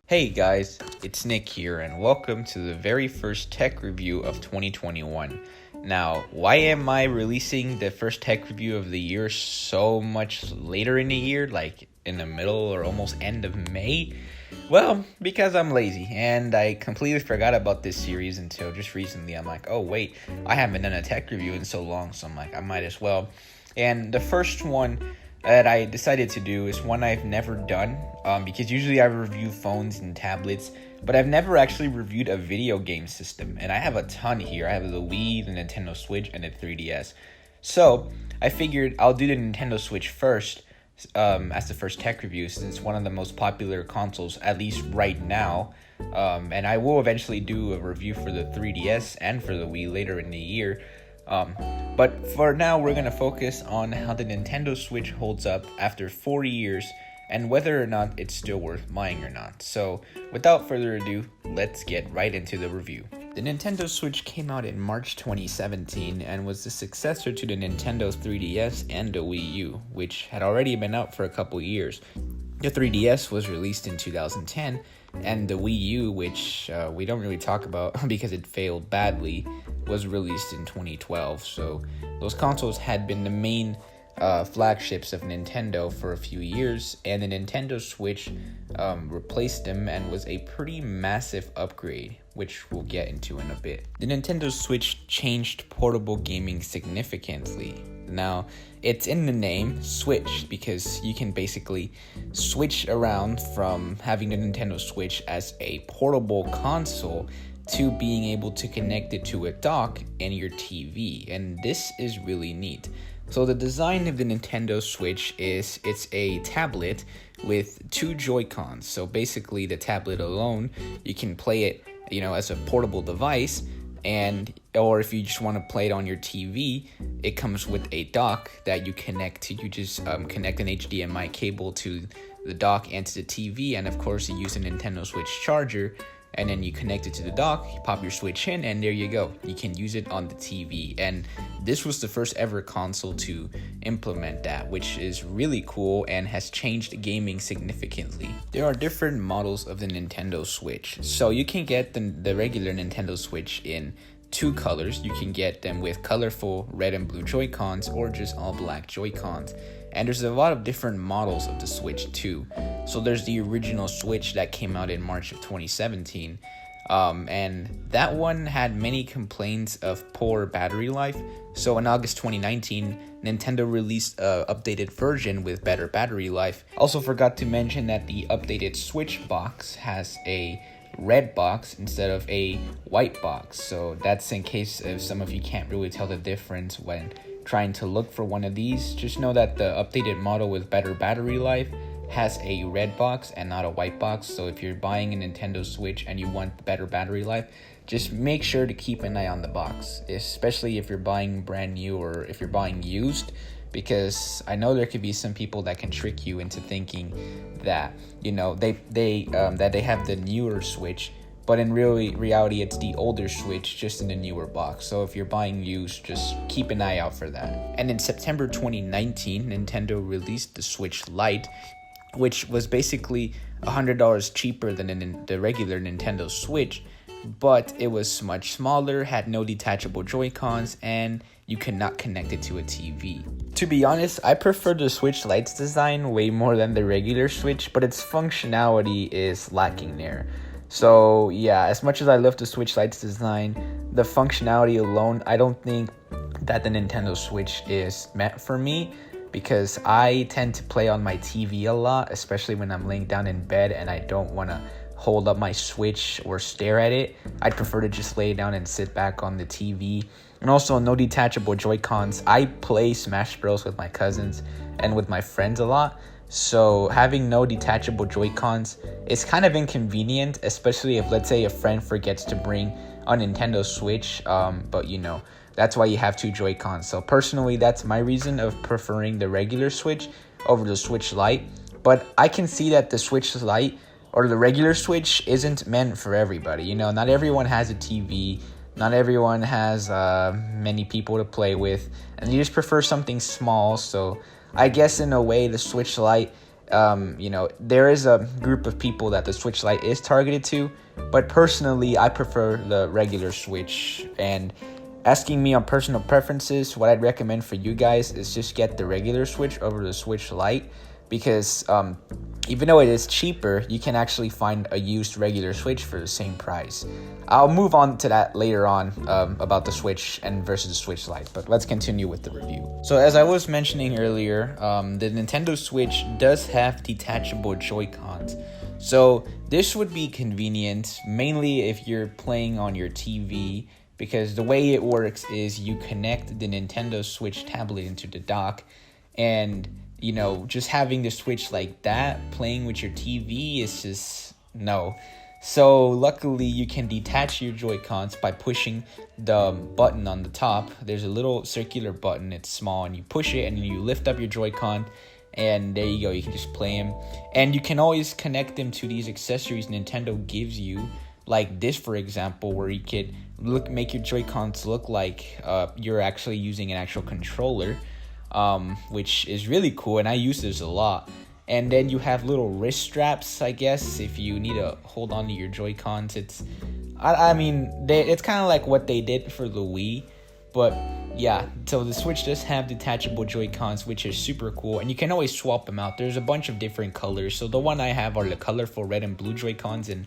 Hey guys, it's Nick here, and welcome to the very first tech review of 2021. Now, why am I releasing the first tech review of the year so much later in the year, like in the middle or almost end of May? Well, because I'm lazy, and I completely forgot about this series until just recently. I'm like, oh wait, I haven't done a tech review in so long, so I'm like, I might as well. And the first one that I decided to do is one I've never done, because usually I review phones and tablets, but I've never actually reviewed a video game system, and I have a ton here. I have the Wii, the Nintendo Switch, and the 3DS. So I figured I'll do the Nintendo Switch first, as the first tech review, since it's one of the most popular consoles, at least right now. And I will eventually do a review for the 3DS and for the Wii later in the year. But for now, we're going to focus on how the Nintendo Switch holds up after 4 years and whether or not it's still worth buying or not. So without further ado, let's get right into the review. The Nintendo Switch came out in March 2017 and was the successor to the Nintendo 3DS and the Wii U, which had already been out for a couple years. The 3DS was released in 2010, and the Wii U, which we don't really talk about because it failed badly, was released in 2012. So those consoles had been the main flagships of Nintendo for a few years, and the Nintendo Switch replaced them and was a pretty massive upgrade, which we'll get into in a bit. The Nintendo Switch changed portable gaming significantly. Now, it's in the name, Switch, because you can basically switch around from having the Nintendo Switch as a portable console to being able to connect it to a dock and your TV, and this is really neat. So the design of the Nintendo Switch is it's a tablet with two Joycons. So basically the tablet alone, you can play it, as a portable device, or if you just want to play it on your TV, it comes with a dock that you connect to. You just connect an HDMI cable to the dock and to the TV, and of course you use a Nintendo Switch charger. And then you connect it to the dock, you pop your Switch in, and there you go. You can use it on the TV. And this was the first ever console to implement that, which is really cool and has changed gaming significantly. There are different models of the Nintendo Switch. So you can get the regular Nintendo Switch in two colors. You can get them with colorful red and blue Joy-Cons or just all black Joy-Cons. And there's a lot of different models of the Switch too. So there's the original Switch that came out in March of 2017. And that one had many complaints of poor battery life. So in August 2019, Nintendo released an updated version with better battery life. Also forgot to mention that the updated Switch box has a red box instead of a white box. So that's in case if some of you can't really tell the difference when trying to look for one of these. Just know that the updated model with better battery life has a red box and not a white box. So if you're buying a Nintendo Switch and you want better battery life, just make sure to keep an eye on the box, especially if you're buying brand new or if you're buying used, because I know there could be some people that can trick you into thinking that they have the newer Switch, but in reality it's the older Switch just in the newer box. So if you're buying used, just keep an eye out for that. And in September 2019, Nintendo released the Switch Lite, which was basically $100 cheaper than the regular Nintendo Switch, but it was much smaller, had no detachable Joy-Cons, and you cannot connect it to a TV. To be honest, I prefer the Switch Lite's design way more than the regular Switch, but its functionality is lacking there. So yeah, as much as I love the Switch Lite's design, the functionality alone, I don't think that the Nintendo Switch is meant for me, because I tend to play on my TV a lot, especially when I'm laying down in bed and I don't want to hold up my Switch or stare at it. I prefer to just lay down and sit back on the TV. And also no detachable Joy-Cons. I play Smash Bros with my cousins and with my friends a lot. So having no detachable Joy-Cons is kind of inconvenient, especially if, let's say, a friend forgets to bring a Nintendo Switch, but that's why you have two Joy-Cons. So personally, that's my reason of preferring the regular Switch over the Switch Lite. But I can see that the Switch Lite or the regular Switch isn't meant for everybody. You know, not everyone has a TV. Not everyone has many people to play with, and you just prefer something small. So I guess in a way, the Switch Lite, there is a group of people that the Switch Lite is targeted to, but personally, I prefer the regular Switch. And asking me on personal preferences, what I'd recommend for you guys is just get the regular Switch over the Switch Lite, because even though it is cheaper, you can actually find a used regular Switch for the same price. I'll move on to that later on about the Switch and versus the Switch Lite, but let's continue with the review. So as I was mentioning earlier, the Nintendo Switch does have detachable Joy-Cons. So this would be convenient, mainly if you're playing on your TV, because the way it works is you connect the Nintendo Switch tablet into the dock, and just having the Switch like that, playing with your TV is just no. So luckily you can detach your Joy-Cons by pushing the button on the top. There's a little circular button, it's small, and you push it and you lift up your Joy-Con, and there you go, you can just play them. And you can always connect them to these accessories Nintendo gives you, like this for example, where you could make your Joy-Cons look like you're actually using an actual controller. Which is really cool, and I use this a lot. And then you have little wrist straps, I guess, if you need to hold on to your Joy-Cons. It's kind of like what they did for the Wii, but yeah. So the Switch does have detachable Joy-Cons, which is super cool, and you can always swap them out. There's a bunch of different colors. So the one I have are the colorful red and blue Joy-Cons, and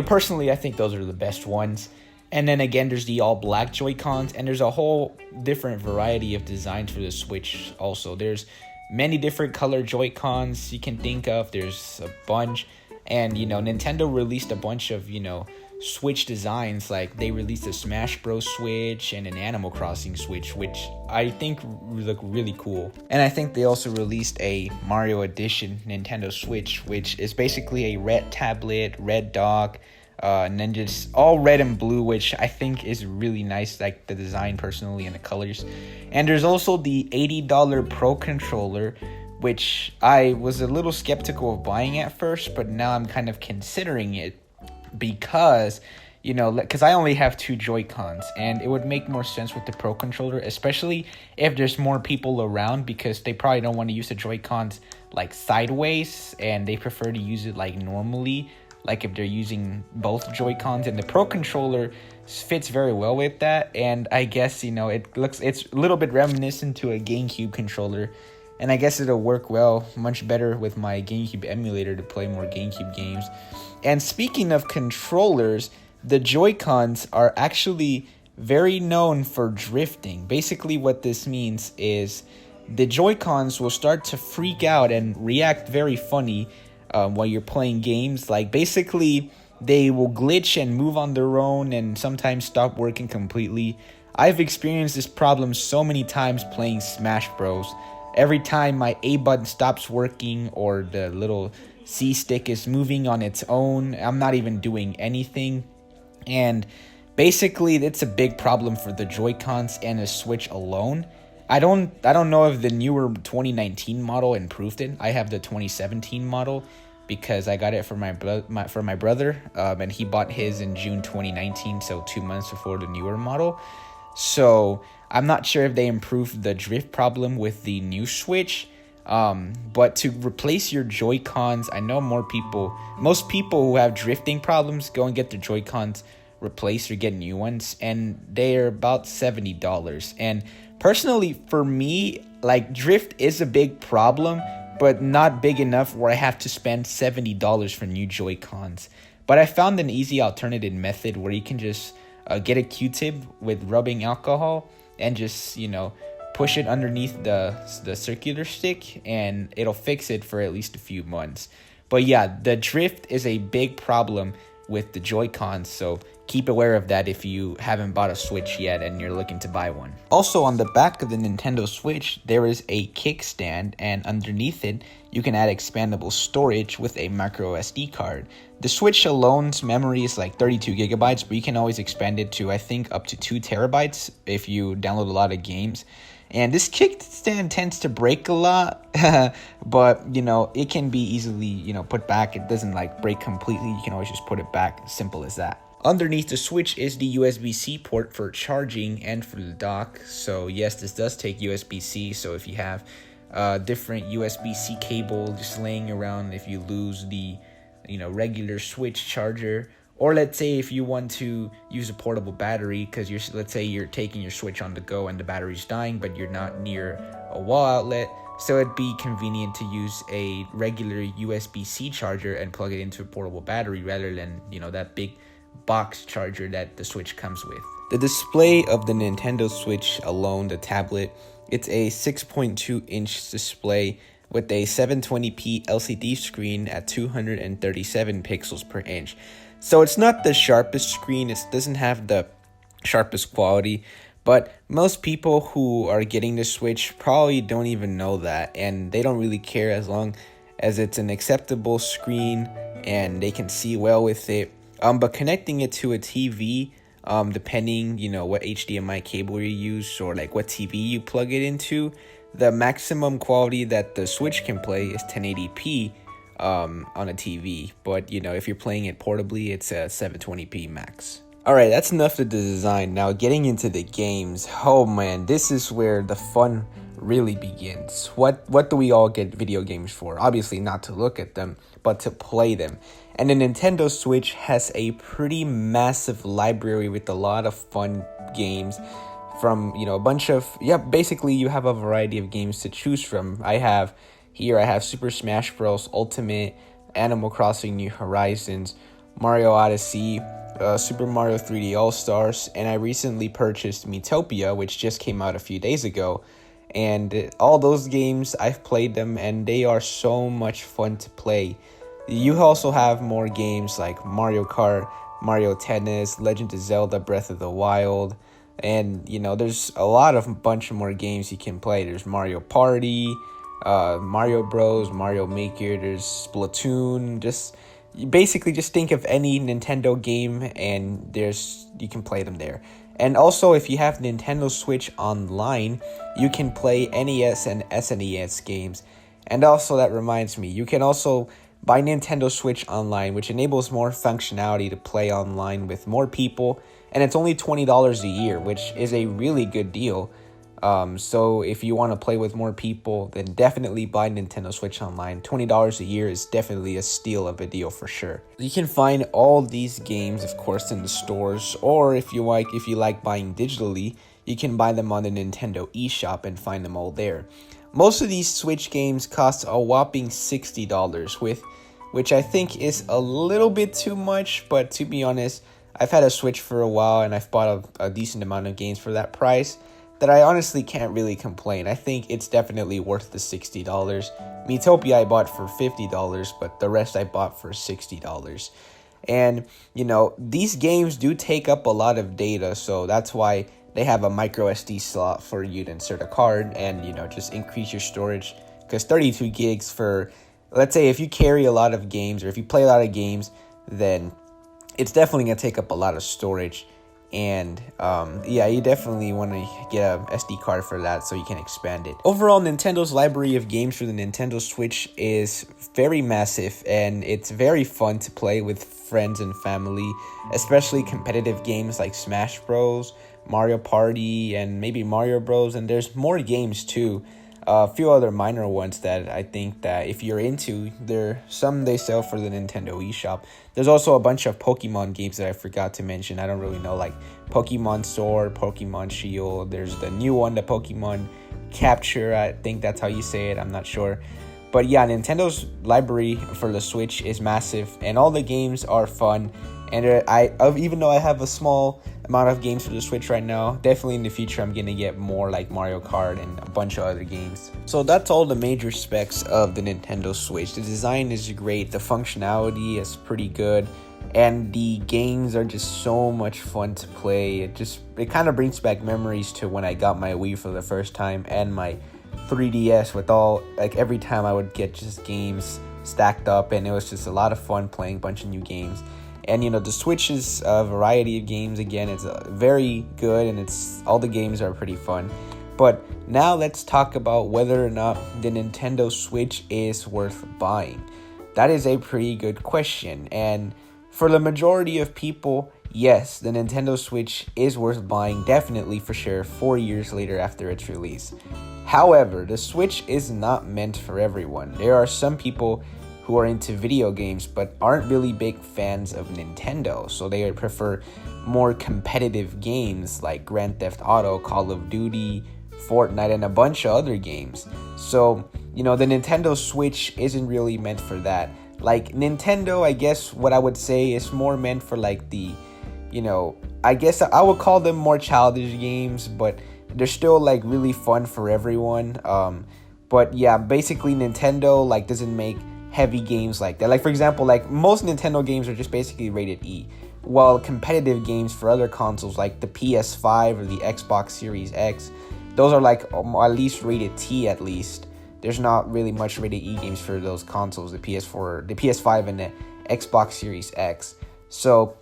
personally, I think those are the best ones. And then again, there's the all black Joy-Cons, and there's a whole different variety of designs for the Switch also. There's many different color Joy-Cons you can think of. There's a bunch, and Nintendo released a bunch of Switch designs. Like they released a Smash Bros Switch and an Animal Crossing Switch, which I think look really cool. And I think they also released a Mario Edition Nintendo Switch, which is basically a red tablet, red dock, and then just all red and blue, which I think is really nice, like the design personally and the colors. And there's also the $80 Pro controller, which I was a little skeptical of buying at first, but now I'm kind of considering it because because I only have 2 Joy-Cons, and it would make more sense with the Pro controller, especially if there's more people around, because they probably don't want to use the Joy-Cons like sideways, and they prefer to use it like normally, like if they're using both Joy-Cons. And the Pro controller fits very well with that, and I guess it's a little bit reminiscent to a GameCube controller, and I guess it'll work much better with my GameCube emulator to play more GameCube games. And speaking of controllers, the Joy-Cons are actually very known for drifting. Basically what this means is the Joy-Cons will start to freak out and react very funny while you're playing games. Like basically they will glitch and move on their own and sometimes stop working completely. I've experienced this problem so many times playing Smash Bros. Every time my A button stops working or the little C stick is moving on its own, I'm not even doing anything. And basically it's a big problem for the Joy-Cons and the Switch alone. I don't know if the newer 2019 model improved it. I have the 2017 model because I got it for my brother, and he bought his in June 2019, so 2 months before the newer model. So I'm not sure if they improved the drift problem with the new Switch. But to replace your Joy-Cons, I know most people who have drifting problems go and get their Joy-Cons replaced or get new ones, and they're about $70. And personally, for me, like drift is a big problem, but not big enough where I have to spend $70 for new Joy-Cons. But I found an easy alternative method where you can just get a Q-tip with rubbing alcohol and just push it underneath the circular stick, and it'll fix it for at least a few months. But yeah, the drift is a big problem with the Joy-Cons, so keep aware of that if you haven't bought a Switch yet and you're looking to buy one. Also, on the back of the Nintendo Switch, there is a kickstand, and underneath it, you can add expandable storage with a micro SD card. The Switch alone's memory is like 32 gigabytes, but you can always expand it to, I think, up to 2 terabytes if you download a lot of games. And this kickstand tends to break a lot, but it can be easily put back. It doesn't like break completely. You can always just put it back. Simple as that. Underneath the Switch is the USB-C port for charging and for the dock. So yes, this does take USB-C. So if you have different USB-C cable just laying around, if you lose the regular Switch charger, or let's say if you want to use a portable battery because let's say you're taking your Switch on the go and the battery's dying, but you're not near a wall outlet, so it'd be convenient to use a regular USB-C charger and plug it into a portable battery rather than that big box charger that the Switch comes with. The display of the Nintendo Switch alone, the tablet, it's a 6.2 inch display with a 720p LCD screen at 237 pixels per inch. So it's not the sharpest screen, it doesn't have the sharpest quality, but most people who are getting the Switch probably don't even know that, and they don't really care as long as it's an acceptable screen and they can see well with it. But connecting it to a TV, depending, what HDMI cable you use or like what TV you plug it into, the maximum quality that the Switch can play is 1080p on a TV. But, if you're playing it portably, it's a 720p max. Alright, that's enough of the design. Now getting into the games. Oh man, this is where the fun really begins. What do we all get video games for? Obviously not to look at them, but to play them. And the Nintendo Switch has a pretty massive library with a lot of fun games from, a bunch of, basically you have a variety of games to choose from. I have Super Smash Bros. Ultimate, Animal Crossing New Horizons, Mario Odyssey, Super Mario 3D All-Stars, and I recently purchased Miitopia, which just came out a few days ago. And all those games, I've played them, and they are so much fun to play. You also have more games like Mario Kart, Mario Tennis, Legend of Zelda Breath of the Wild, and there's a bunch of more games you can play. There's Mario Party, Mario Bros, Mario Maker, there's Splatoon. Just think of any Nintendo game and you can play them there. And also, if you have Nintendo Switch Online, you can play NES and SNES games. And also, that reminds me, you can also buy Nintendo Switch Online, which enables more functionality to play online with more people, and it's only $20 a year, which is a really good deal. So if you want to play with more people, then definitely buy Nintendo Switch Online. $20 a year is definitely a steal of a deal for sure. You can find all these games, of course, in the stores, or if you like buying digitally, you can buy them on the Nintendo eShop and find them all there. Most of these Switch games cost a whopping $60, which I think is a little bit too much, but to be honest, I've had a Switch for a while and I've bought a decent amount of games for that price that I honestly can't really complain. I think it's definitely worth the $60. Miitopia I bought for $50, but the rest I bought for $60. And, these games do take up a lot of data, so that's why they have a micro SD slot for you to insert a card and, just increase your storage. Because 32 gigs for, let's say if you carry a lot of games or if you play a lot of games, then it's definitely going to take up a lot of storage. And you definitely want to get a SD card for that so you can expand it. Overall, Nintendo's library of games for the Nintendo Switch is very massive, and it's very fun to play with friends and family, especially competitive games like Smash Bros, Mario Party, and maybe Mario Bros. And there's more games too. A few other minor ones that I think that if you're into, some they sell for the Nintendo eShop. There's also a bunch of Pokemon games that I forgot to mention. I don't really know, like Pokemon Sword, Pokemon Shield. There's the new one, the Pokemon Capture. I think that's how you say it. I'm not sure. But yeah, Nintendo's library for the Switch is massive, and all the games are fun. And even though I have a small amount of games for the Switch right now, definitely in the future I'm gonna get more like Mario Kart and a bunch of other games. So that's all the major specs of the Nintendo Switch. The design is great, the functionality is pretty good, and the games are just so much fun to play. It kind of brings back memories to when I got my Wii for the first time and my 3DS every time I would get just games stacked up, and it was just a lot of fun playing a bunch of new games. And the Switch is a variety of games. Again, it's very good, and all the games are pretty fun. But now let's talk about whether or not the Nintendo Switch is worth buying. That is a pretty good question, and for the majority of people, yes, the Nintendo Switch is worth buying, definitely for sure, 4 years later after its release. However, the Switch is not meant for everyone. There are some people who are into video games but aren't really big fans of Nintendo, so they would prefer more competitive games like Grand Theft Auto, Call of Duty, Fortnite, and a bunch of other games. So, the Nintendo Switch isn't really meant for that. Like, Nintendo, I guess what I would say is more meant for like the, I guess I would call them more childish games, but they're still like really fun for everyone. But yeah, basically Nintendo like doesn't make heavy games like that. Like, for example, like most Nintendo games are just basically rated E, while competitive games for other consoles like the PS5 or the Xbox Series X, those are like at least rated T at least. There's not really much rated E games for those consoles, the PS4, the PS5, and the Xbox Series X. So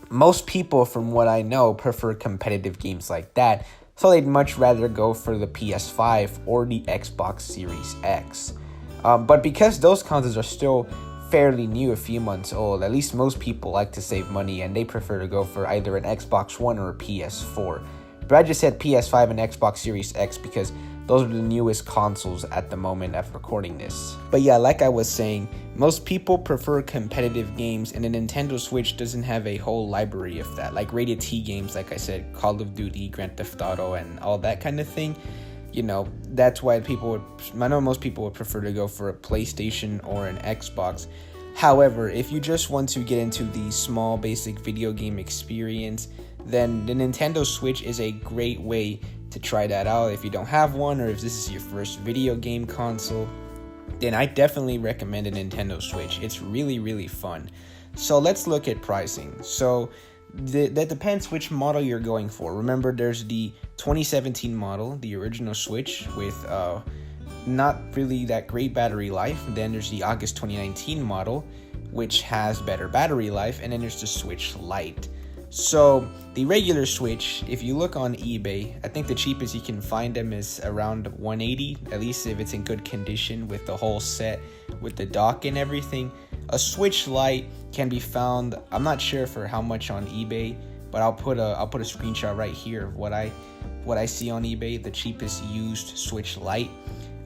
most people, from what I know, prefer competitive games like that. So they'd much rather go for the PS5 or the Xbox Series X. But because those consoles are still fairly new, a few months old, at least most people like to save money and they prefer to go for either an Xbox One or a PS4. But I just said PS5 and Xbox Series X because those are the newest consoles at the moment of recording this. But yeah, like I was saying, most people prefer competitive games, and the Nintendo Switch doesn't have a whole library of that. Like rated T games, like I said, Call of Duty, Grand Theft Auto, and all that kind of thing. That's why I know most people would prefer to go for a PlayStation or an Xbox. However, if you just want to get into the small basic video game experience, then the Nintendo Switch is a great way to try that out. If you don't have one, or if this is your first video game console, then I definitely recommend a Nintendo Switch. It's really, really fun. So let's look at pricing. So that depends which model you're going for. Remember, there's the 2017 model, the original Switch with not really that great battery life. Then there's the August 2019 model, which has better battery life. And then there's the Switch Lite. So the regular Switch, if you look on eBay, I think the cheapest you can find them is around $180, at least if it's in good condition with the whole set, with the dock and everything. A Switch Lite can be found, I'm not sure for how much on eBay, but I'll put a screenshot right here of what I see on eBay, the cheapest used Switch Lite.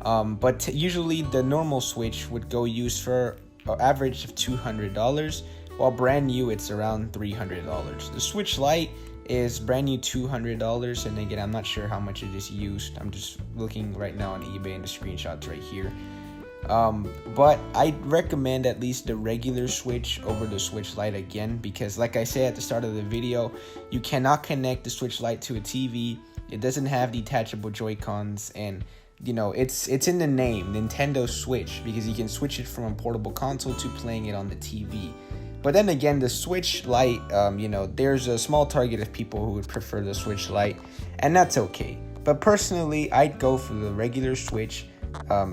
But usually the normal Switch would go used for an average of $200. While brand new, it's around $300. The Switch Lite is brand new $200, and again, I'm not sure how much it is used. I'm just looking right now on eBay and the screenshots right here. But I recommend at least the regular Switch over the Switch Lite again, because like I said at the start of the video, you cannot connect the Switch Lite to a TV. It doesn't have detachable Joycons, and it's in the name, Nintendo Switch, because you can switch it from a portable console to playing it on the TV. But then again, the Switch Lite, there's a small target of people who would prefer the Switch Lite, and that's okay. But personally, I'd go for the regular Switch.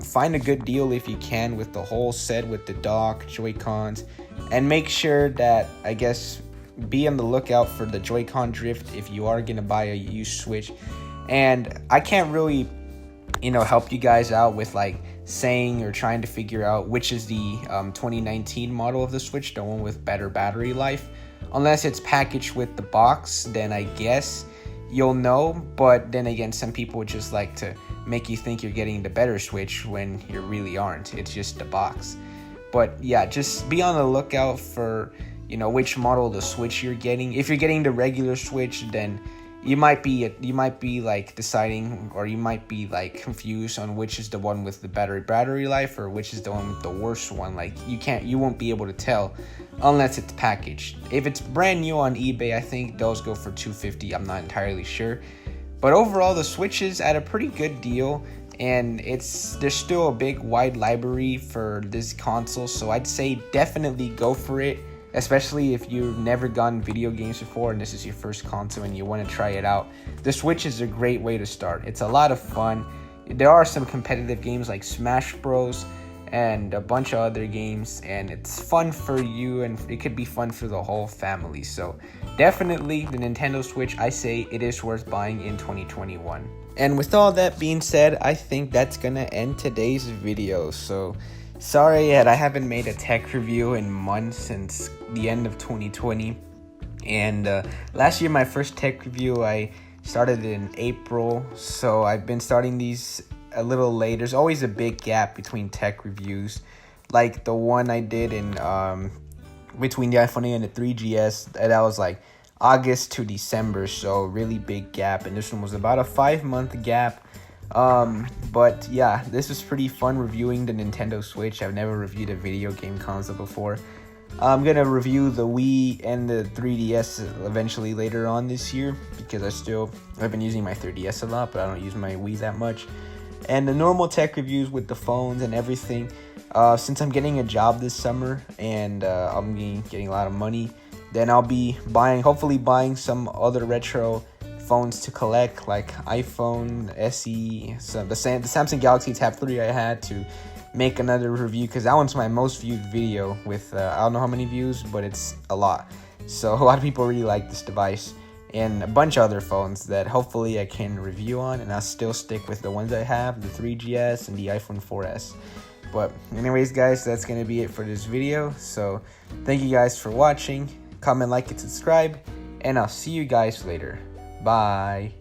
Find a good deal if you can with the whole set, with the dock, Joy-Cons, and make sure that, I guess, be on the lookout for the Joy-Con drift if you are going to buy a used Switch. And I can't really, help you guys out with like saying or trying to figure out which is the 2019 model of the Switch, the one with better battery life. Unless it's packaged with the box, then I guess you'll know. But then again, some people would just like to make you think you're getting the better Switch when you really aren't. It's just the box. But yeah, just be on the lookout for which model of the Switch you're getting. If you're getting the regular Switch, then you might be like deciding, or you might be like confused on which is the one with the better battery life or which is the one with the worst one. Like you won't be able to tell unless it's packaged. If it's brand new on eBay, I think those go for $250. I'm not entirely sure. But overall, the Switch is at a pretty good deal, and there's still a big wide library for this console, so I'd say definitely go for it. Especially if you've never gotten video games before and this is your first console and you want to try it out. The Switch is a great way to start. It's a lot of fun. There are some competitive games like Smash Bros. And a bunch of other games, and it's fun for you, and it could be fun for the whole family. So definitely the Nintendo Switch, I say it is worth buying in 2021. And with all that being said, I think that's gonna end today's video. So sorry that I haven't made a tech review in months, since the end of 2020. And last year, my first tech review, I started in April, so I've been starting these a little late. There's always a big gap between tech reviews, like the one I did in between the iPhone 8 and the 3GS. That was like August to December, so really big gap. And this one was about a 5-month gap. But yeah, this was pretty fun reviewing the Nintendo Switch. I've never reviewed a video game console before. I'm gonna review the Wii and the 3DS eventually later on this year, because I've been using my 3DS a lot, but I don't use my Wii that much. And the normal tech reviews with the phones and everything. Since I'm getting a job this summer and I'm getting a lot of money, then I'll be hopefully buying some other retro phones to collect, like iPhone SE, the Samsung Galaxy Tab 3 I had, to make another review, because that one's my most viewed video with I don't know how many views, but it's a lot. So a lot of people really like this device, and a bunch of other phones that hopefully I can review on, and I'll still stick with the ones I have, the 3GS and the iPhone 4S. But anyways, guys, that's gonna be it for this video. So thank you guys for watching. Comment, like, and subscribe, and I'll see you guys later. Bye.